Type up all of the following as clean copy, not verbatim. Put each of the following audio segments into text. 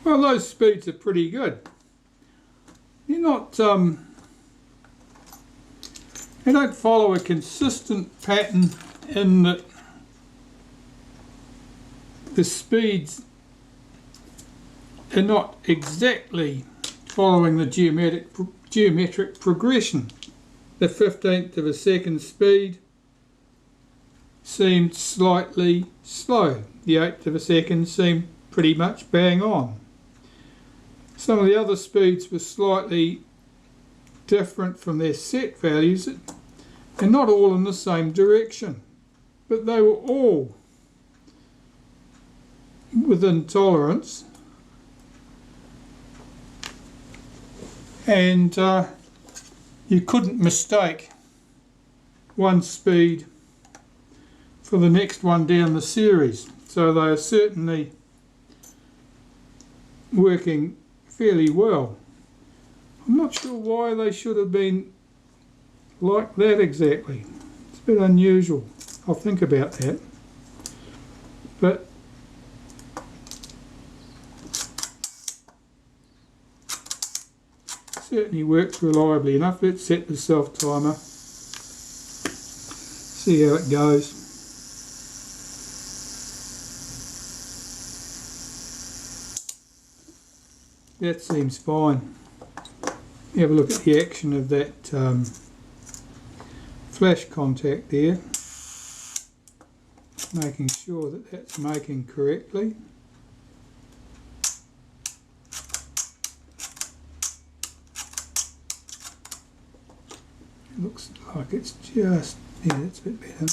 Well, those speeds are pretty good. They're not, they don't follow a consistent pattern in that the speeds are not exactly following the geometric progression. The 15th of a second speed seemed slightly slow. The 1/8 of a second seemed pretty much bang on. Some of the other speeds were slightly different from their set values, and not all in the same direction, but they were all within tolerance, and you couldn't mistake one speed for the next one down the series. So they are certainly working fairly well. I'm not sure why they should have been like that exactly. It's a bit unusual. I'll think about that. But certainly works reliably enough. Let's set the self timer. See how it goes. That seems fine. Have a look at the action of that flash contact there. Making sure that that's making correctly. It looks like it's just, yeah, that's a bit better.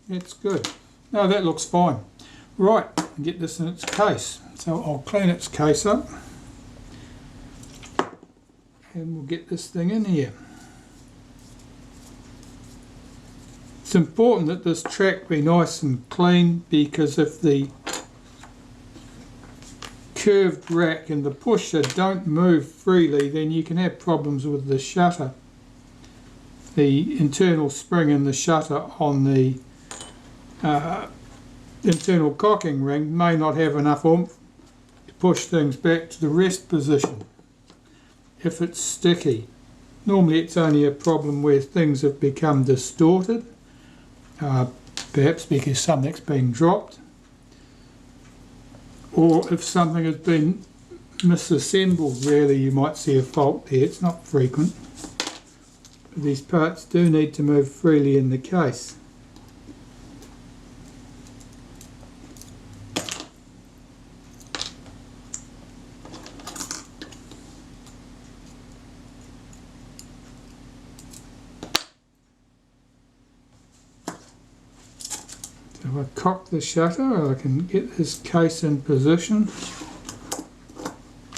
That's good. No, that looks fine. Right, get this in its case. So I'll clean its case up and we'll get this thing in here. It's important that this track be nice and clean, because if the curved rack and the pusher don't move freely, then you can have problems with the shutter. The internal spring in the shutter on the internal cocking ring may not have enough oomph to push things back to the rest position if it's sticky. Normally it's only a problem where things have become distorted, perhaps because something's been dropped, or if something has been misassembled. Rarely you might see a fault there. It's not frequent. But these parts do need to move freely in the case. If I cock the shutter, I can get this case in position.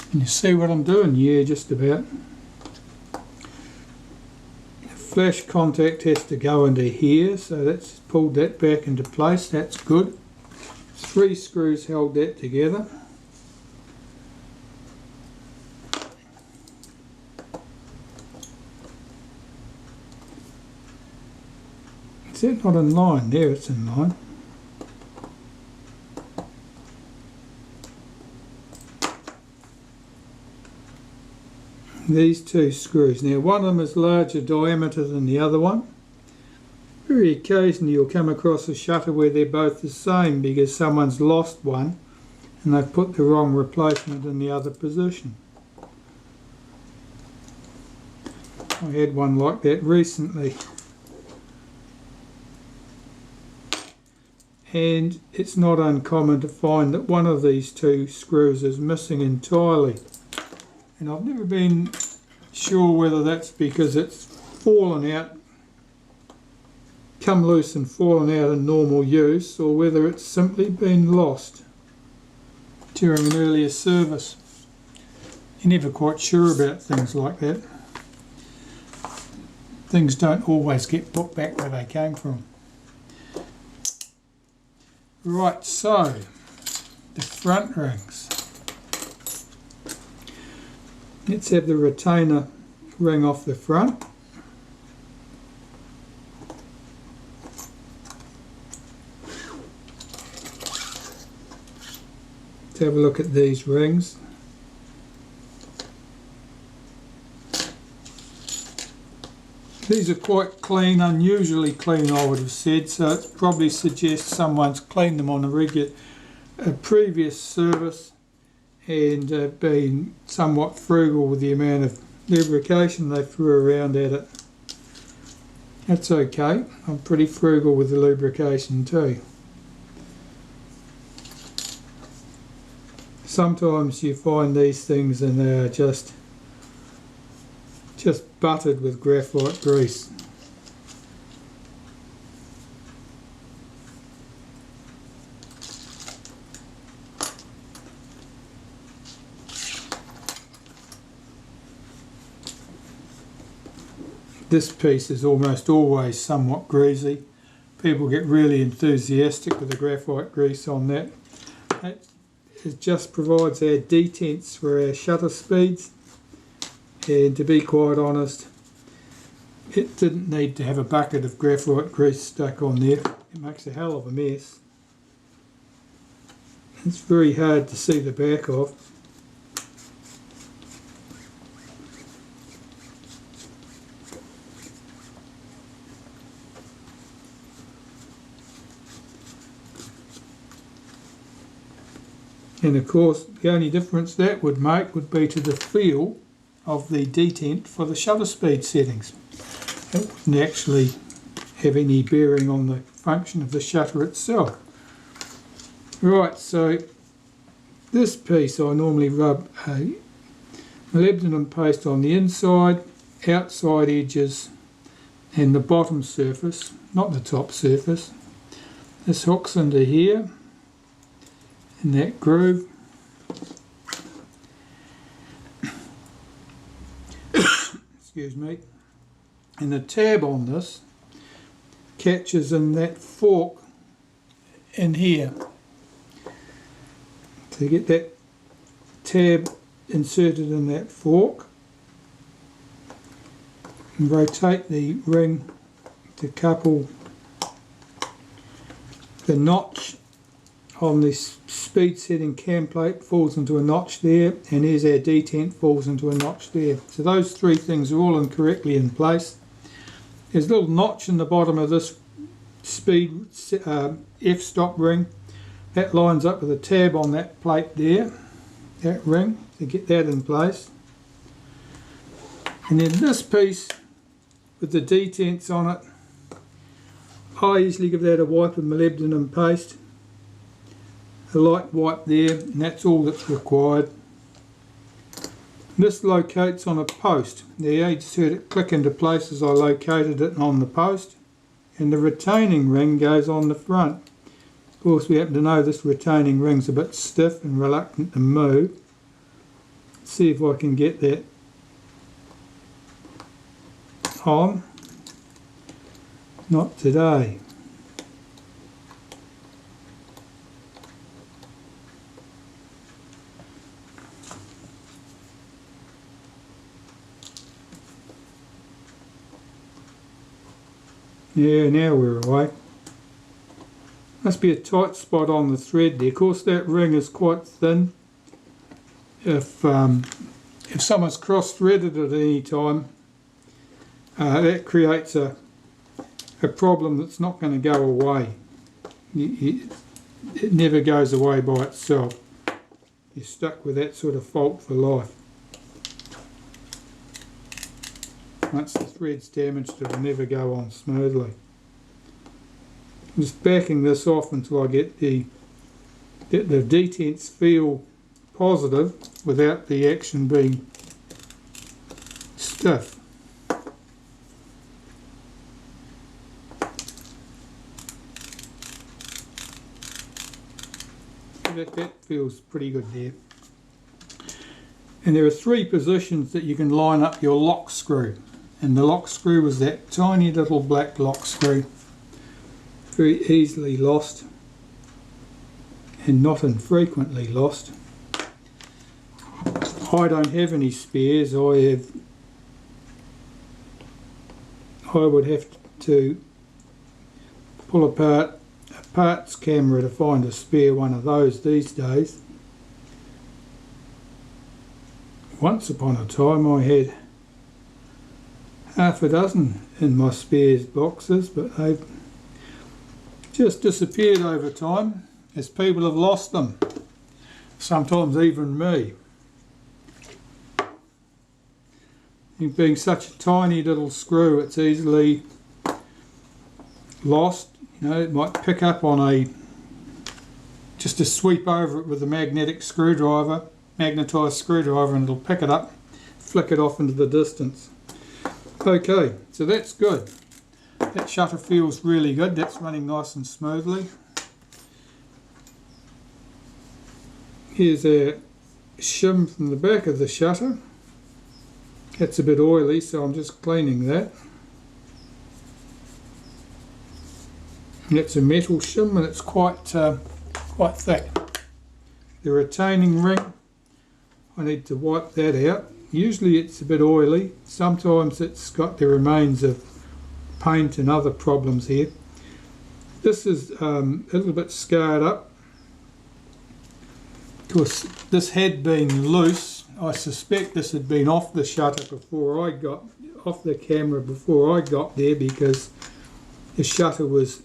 Can you see what I'm doing? Yeah, just about. The flash contact has to go into here, so that's pulled that back into place. That's good. 3 screws held that together. Is that not in line? There, it's in line. These 2 screws. Now one of them is larger diameter than the other one. Very occasionally you'll come across a shutter where they're both the same because someone's lost one and they've put the wrong replacement in the other position. I had one like that recently. And it's not uncommon to find that one of these 2 screws is missing entirely. And I've never been sure whether that's because it's fallen out, come loose and fallen out in normal use, or whether it's simply been lost during an earlier service. You're never quite sure about things like that. Things don't always get put back where they came from. Right, so the front rings. Let's have the retainer ring off the front. Let's have a look at these rings. These are quite clean, unusually clean I would have said, so it probably suggests someone's cleaned them on a previous service and been somewhat frugal with the amount of lubrication they threw around at it. That's okay, I'm pretty frugal with the lubrication too. Sometimes you find these things and they are just buttered with graphite grease. This piece is almost always somewhat greasy. People get really enthusiastic with the graphite grease on that. It just provides our detents for our shutter speeds, and to be quite honest, it didn't need to have a bucket of graphite grease stuck on there. It makes a hell of a mess. It's very hard to see the back of. And of course, the only difference that would make would be to the feel of the detent for the shutter speed settings. It wouldn't actually have any bearing on the function of the shutter itself. Right, so this piece I normally rub a molybdenum paste on the inside, outside edges and the bottom surface, not the top surface. This hooks into here in that groove. Excuse me. And the tab on this catches in that fork in here. To get that tab inserted in that fork, and rotate the ring to couple the notch on this speed setting cam plate falls into a notch there, and here's our detent falls into a notch there. So those three things are all incorrectly in place. There's a little notch in the bottom of this speed f-stop ring. That lines up with a tab on that plate there, that ring, to get that in place. And then this piece with the detents on it, I usually give that a wipe of molybdenum paste. A light wipe there, and that's all that's required. This locates on a post. Now you just heard it click into place as I located it on the post, and the retaining ring goes on the front. Of course, we happen to know this retaining ring's a bit stiff and reluctant to move. Let's see if I can get that on. Not today. Yeah, now we're away. Must be a tight spot on the thread there. Of course, that ring is quite thin. If someone's cross-threaded at any time, that creates a problem that's not going to go away. It never goes away by itself. You're stuck with that sort of fault for life. Once the thread's damaged, it'll never go on smoothly. I'm just backing this off until I get the detents feel positive without the action being stiff. That feels pretty good there. And there are three positions that you can line up your lock screw. And the lock screw is that tiny little black lock screw. Very easily lost and not infrequently lost. I don't have any spares. I would have to pull apart a parts camera to find a spare one of those these days. Once upon a time I had half a dozen in my spares boxes, but they've just disappeared over time as people have lost them, sometimes even me. It being such a tiny little screw, it's easily lost. You know, it might pick up on just to sweep over it with a magnetic screwdriver, magnetised screwdriver, and it'll pick it up, flick it off into the distance. Okay, so that's good. That shutter feels really good. That's running nice and smoothly. Here's a shim from the back of the shutter. It's a bit oily, so I'm just cleaning that. And it's a metal shim and it's quite thick. The retaining ring, I need to wipe that out. Usually it's a bit oily. Sometimes it's got the remains of paint and other problems here. This is a little bit scarred up. Of course, this had been loose. I suspect this had been off the shutter before I got off the camera before I got there, because the shutter was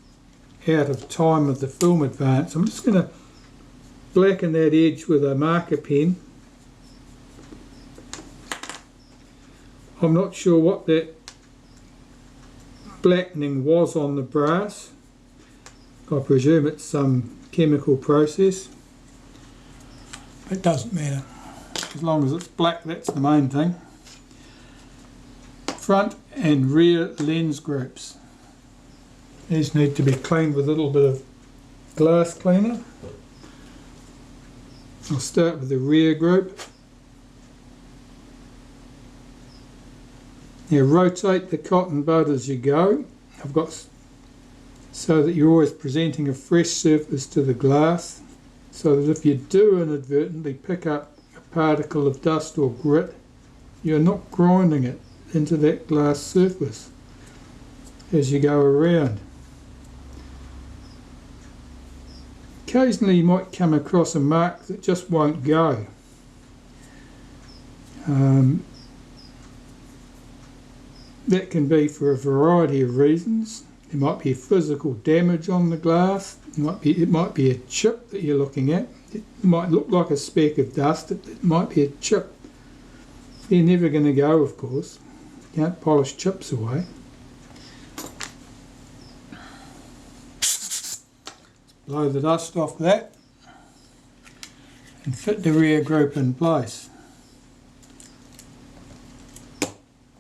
out of time of the film advance. I'm just going to blacken that edge with a marker pen. I'm not sure what that blackening was on the brass. I presume it's some chemical process. It doesn't matter. As long as it's black, that's the main thing. Front and rear lens groups. These need to be cleaned with a little bit of glass cleaner. I'll start with the rear group. Now rotate the cotton bud as you go. I've got so that you're always presenting a fresh surface to the glass, so that if you do inadvertently pick up a particle of dust or grit, you're not grinding it into that glass surface as you go around. Occasionally you might come across a mark that just won't go. That can be for a variety of reasons. There might be physical damage on the glass. It might be a chip that you're looking at. It might look like a speck of dust. It might be a chip. They're never going to go, of course. You can't polish chips away. Blow the dust off that and fit the rear group in place.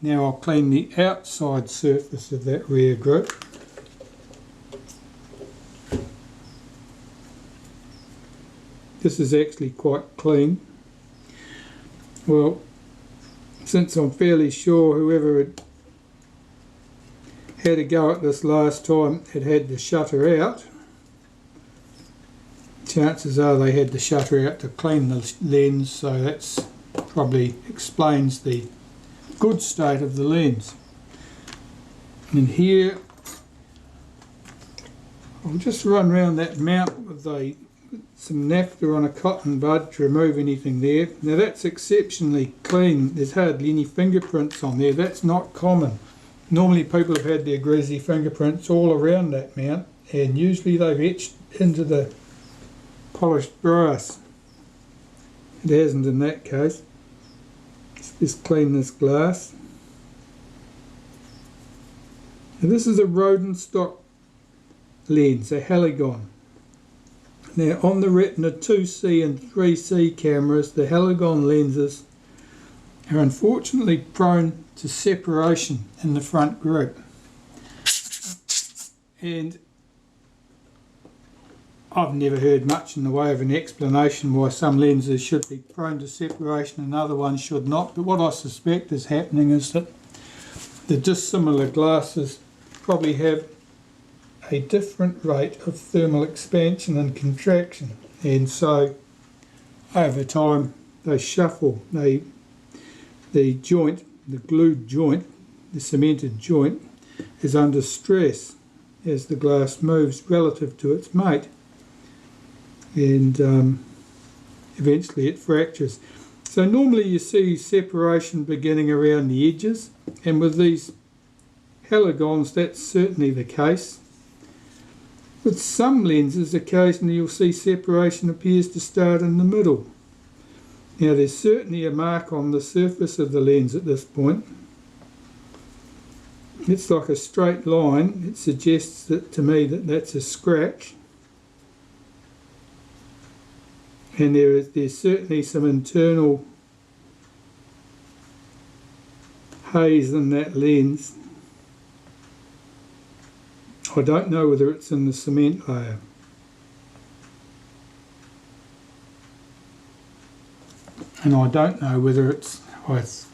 Now I'll clean the outside surface of that rear group. This is actually quite clean. Well, since I'm fairly sure whoever had a go at this last time had the shutter out, chances are they had the shutter out to clean the lens, so that's probably explains the good state of the lens. And here I'll just run around that mount with some naphtha on a cotton bud to remove anything there. Now that's exceptionally clean. There's hardly any fingerprints on there. That's not common. Normally people have had their greasy fingerprints all around that mount, and usually they've etched into the polished brass. It hasn't in that case. Let's just clean this glass. Now this is a Rodin stock lens, a heligon. Now on the Retina IIIC and IIIC cameras, the heligon lenses are unfortunately prone to separation in the front group. And I've never heard much in the way of an explanation why some lenses should be prone to separation and other ones should not, but what I suspect is happening is that the dissimilar glasses probably have a different rate of thermal expansion and contraction, and so over time they shuffle. The joint, the glued joint, the cemented joint, is under stress as the glass moves relative to its mate, and eventually it fractures. So normally you see separation beginning around the edges, and with these haligons that's certainly the case. With some lenses occasionally you'll see separation appears to start in the middle. Now there's certainly a mark on the surface of the lens at this point. It's like a straight line. It suggests that to me that that's a scratch. And there's certainly some internal haze in that lens. I don't know whether it's in the cement layer. And I don't know whether it's worth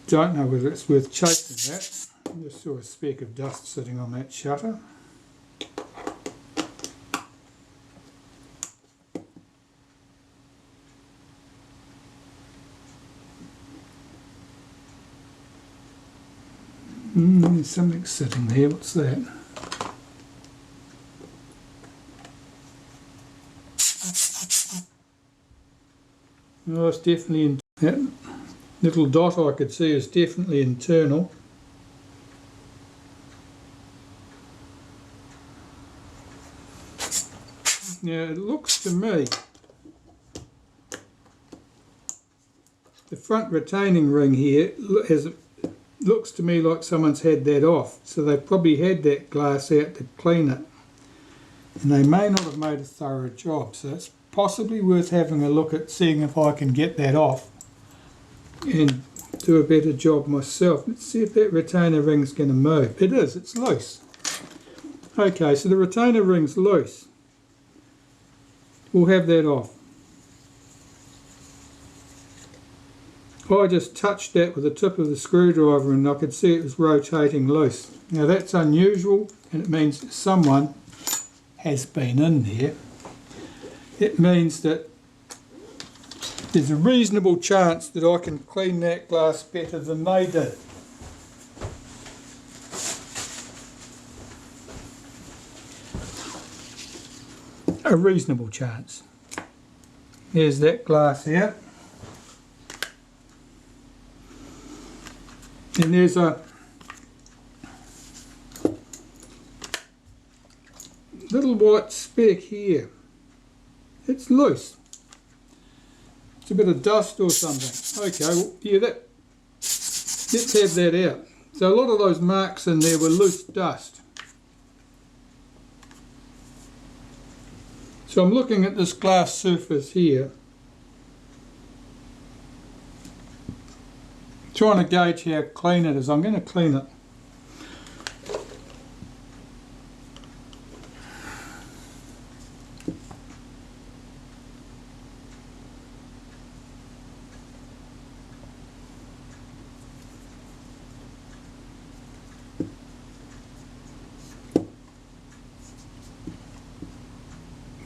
chasing that. I just saw a speck of dust sitting on that shutter. There's something sitting there. What's that? Oh, it's definitely that little dot I could see is definitely internal. Now it looks to me the front retaining ring here looks to me like someone's had that off, so they probably had that glass out to clean it, and they may not have made a thorough job, so it's possibly worth having a look at seeing if I can get that off and do a better job myself. Let's see if that retainer ring's going to move. It is, it's loose. Okay, so the retainer ring's loose. We'll have that off. I just touched that with the tip of the screwdriver and I could see it was rotating loose. Now that's unusual, and it means that someone has been in there. It means that there's a reasonable chance that I can clean that glass better than they did. A reasonable chance. Here's that glass here. And there's a little white speck here. It's loose. It's a bit of dust or something. Okay, well, yeah, let's have that out. So a lot of those marks in there were loose dust. So I'm looking at this glass surface here, trying to gauge how clean it is. I'm going to clean it.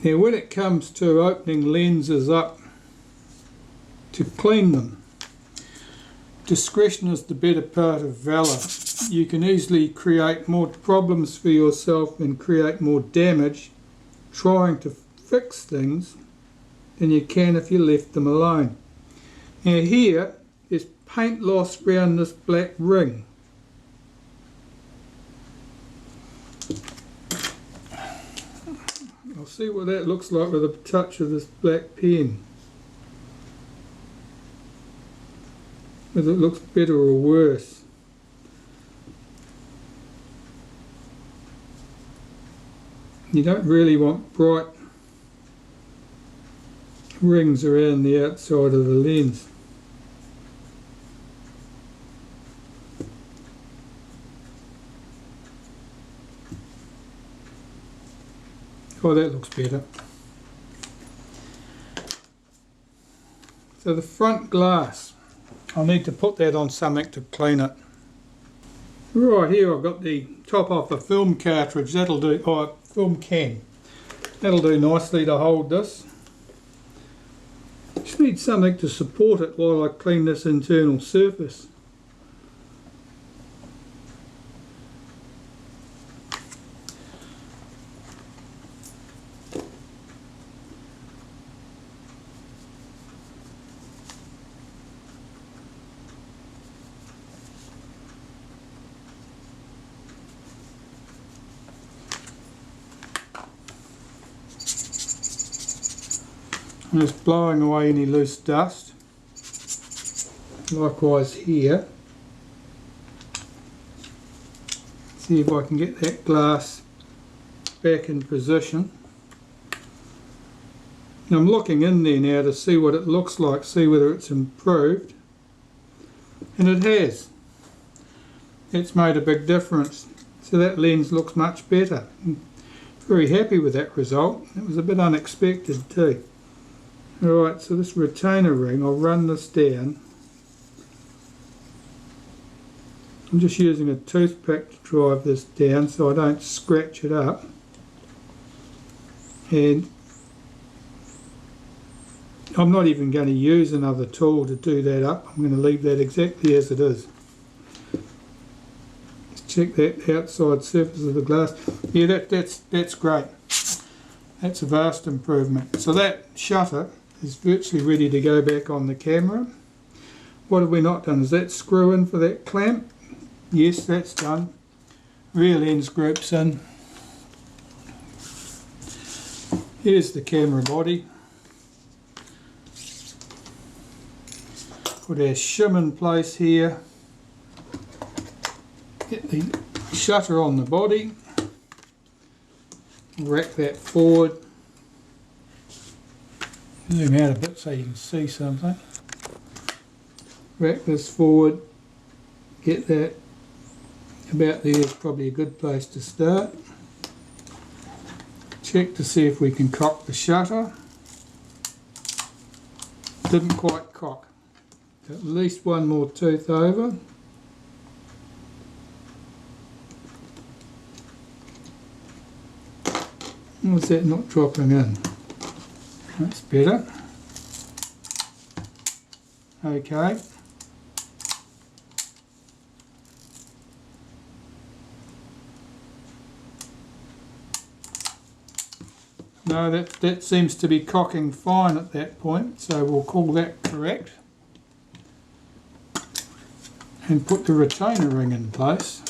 Now when it comes to opening lenses up to clean them, discretion is the better part of valour. You can easily create more problems for yourself and create more damage trying to fix things than you can if you left them alone. Now here is paint loss around this black ring. I'll see what that looks like with a touch of this black pen. Whether it looks better or worse. You don't really want bright rings around the outside of the lens. Oh, that looks better. So the front glass, I'll need to put that on something to clean it. Right, here I've got the top off a film cartridge. That'll do, or film can. That'll do nicely to hold this. Just need something to support it while I clean this internal surface. I'm just blowing away any loose dust. Likewise here. See if I can get that glass back in position. And I'm looking in there now to see what it looks like, see whether it's improved. And it has. It's made a big difference. So that lens looks much better. I'm very happy with that result. It was a bit unexpected too. Alright, so this retainer ring, I'll run this down. I'm just using a toothpick to drive this down so I don't scratch it up. And I'm not even going to use another tool to do that up. I'm going to leave that exactly as it is. Let's check that outside surface of the glass. Yeah, that's great. That's a vast improvement. So that shutter is virtually ready to go back on the camera. What have we not done? Is that screw in for that clamp? Yes, that's done. Rear lens groups in. Here's the camera body. Put our shim in place here. Get the shutter on the body. Rack that forward. Zoom out a bit so you can see something. Rack this forward. Get that about there is probably a good place to start. Check to see if we can cock the shutter. Didn't quite cock. At least one more tooth over. What's that not dropping in? That's better. Okay. No, that seems to be cocking fine at that point, so we'll call that correct. And put the retainer ring in place.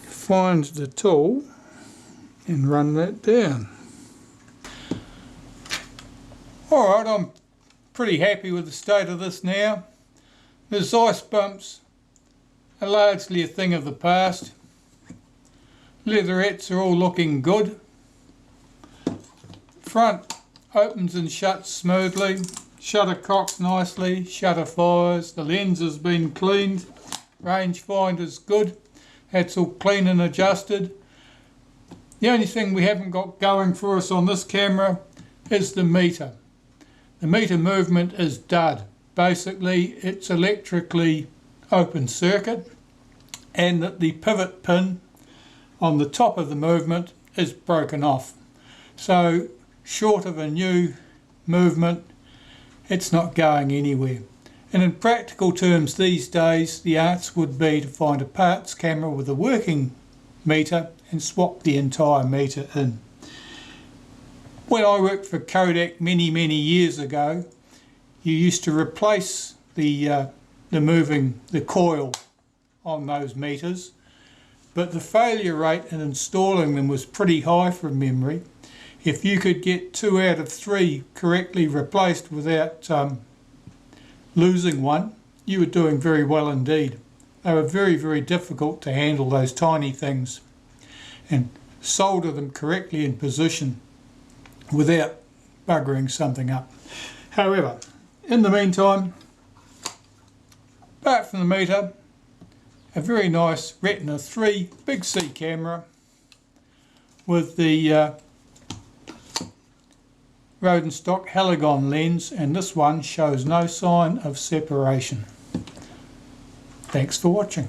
Find the tool and run that down. Alright, I'm pretty happy with the state of this now. Those ice bumps are largely a thing of the past. Leatherettes are all looking good. Front opens and shuts smoothly. Shutter cocks nicely. Shutter fires. The lens has been cleaned. Rangefinder's good. That's all clean and adjusted. The only thing we haven't got going for us on this camera is the meter. The meter movement is dud. Basically, it's electrically open circuit, and that the pivot pin on the top of the movement is broken off. So, short of a new movement, it's not going anywhere. And in practical terms these days, the answer would be to find a parts camera with a working meter and swap the entire meter in. When I worked for Kodak many years ago, you used to replace the coil on those meters, but the failure rate in installing them was pretty high from memory. If you could get 2 out of 3 correctly replaced without losing one, you were doing very well indeed. They were very difficult to handle, those tiny things, and solder them correctly in position without buggering something up. However, in the meantime, apart from the meter, a very nice Retina III Big C camera with the Rodenstock halogen lens, and this one shows no sign of separation. Thanks for watching.